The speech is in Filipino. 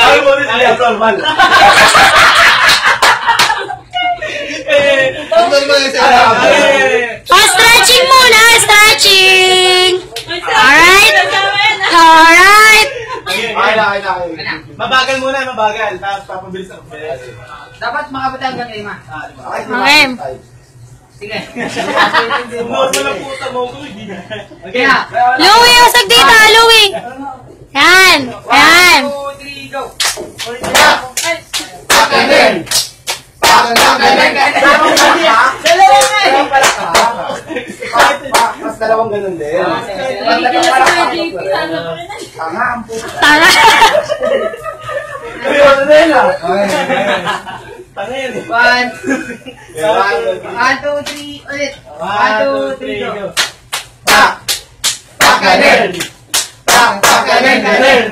Ay, mo rin siya normal. Stretching muna, stretching. Alright. Alright. Mabagal muna, mabagal. Tapos papabilis ako. Dapat makabot hanggang 5. Okay. Sige. Normal ang puta mo ko, hindi na. Okay na. Louie, usag dito, Louie. Yan. Yan. 1, 2, 3, go. Pakanin! Mas dalawang ganun din. Tanga ang puta. Tara. Ay, ano na yun ah? Tanga yan eh. 1, 2, 3, ulit. 1, 2, 3, go. Pakanin! Pakanin!